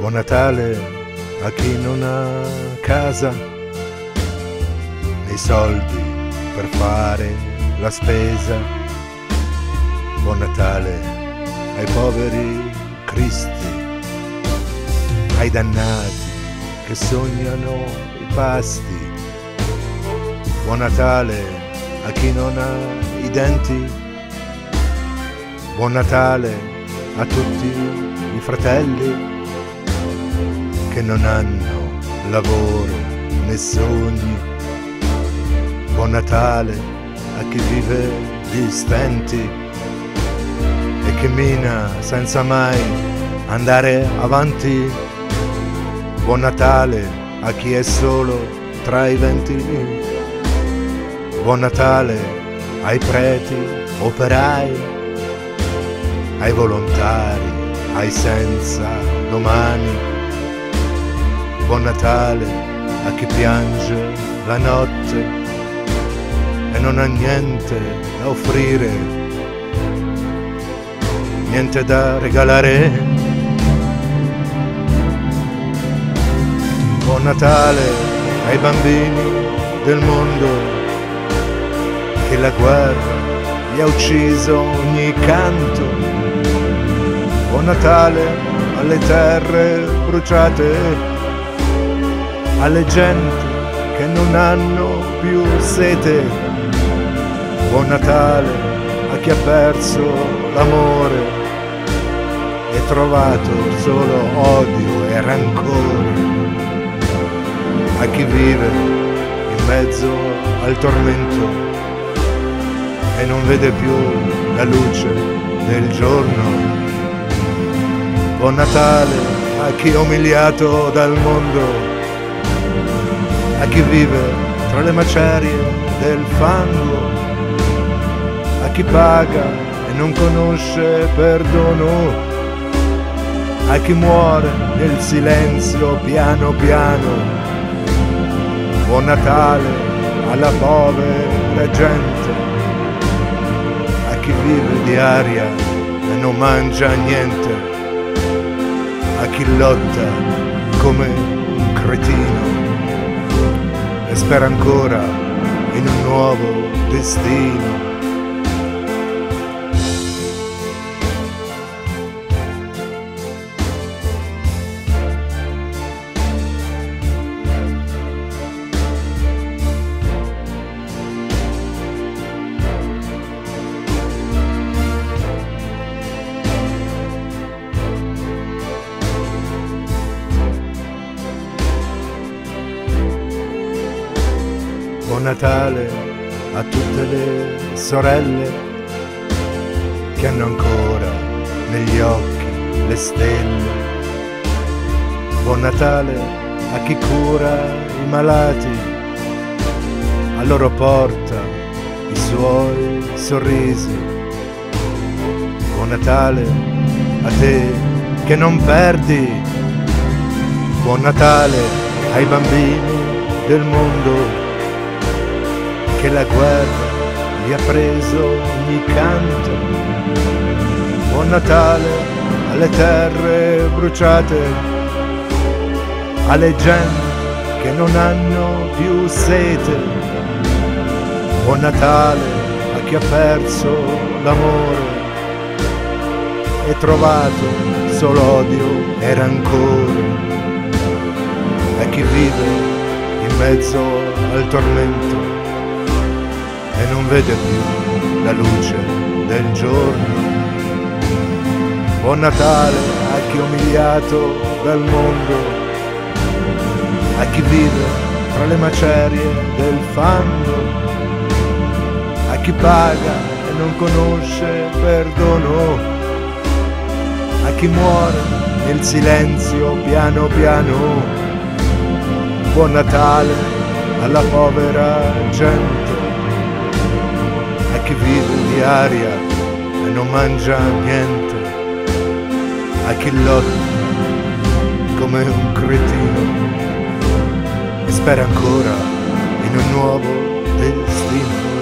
Buon Natale a chi non ha casa, nei soldi per fare la spesa. Buon Natale ai poveri cristi, ai dannati che sognano i pasti. Buon Natale a chi non ha i denti. Buon Natale a tutti i fratelli che non hanno lavoro né sogni. Buon Natale a chi vive di stenti e che mina senza mai andare avanti. Buon Natale a chi è solo tra i 20. Buon Natale ai preti, operai, ai volontari, ai senza domani. Buon Natale a chi piange la notte e non ha niente da offrire, niente da regalare. Buon Natale ai bambini del mondo che la guerra gli ha ucciso ogni canto. Buon Natale alle terre bruciate, alle genti che non hanno più sete. Buon Natale a chi ha perso l'amore e trovato solo odio e rancore, a chi vive in mezzo al tormento e non vede più la luce del giorno. Buon Natale a chi è umiliato dal mondo, a chi vive tra le macerie del fango, a chi paga e non conosce perdono, a chi muore nel silenzio piano piano. Buon Natale alla povera gente, a chi vive di aria e non mangia niente, a chi lotta come un cretino e spera ancora in un nuovo destino. Buon Natale a tutte le sorelle che hanno ancora negli occhi le stelle. Buon Natale a chi cura i malati, a loro porta i suoi sorrisi. Buon Natale a te che non perdi. Buon Natale ai bambini del mondo che la guerra gli ha preso ogni canto. Buon Natale alle terre bruciate, alle genti che non hanno più sete. Buon Natale a chi ha perso l'amore e trovato solo odio e rancore, a chi vive in mezzo al tormento e non vede più la luce del giorno. Buon Natale a chi è umiliato dal mondo, a chi vive tra le macerie del fango, a chi paga e non conosce perdono, a chi muore nel silenzio piano piano. Buon Natale alla povera gente, a chi vive di aria e non mangia niente, a chi lotta come un cretino e spera ancora in un nuovo destino.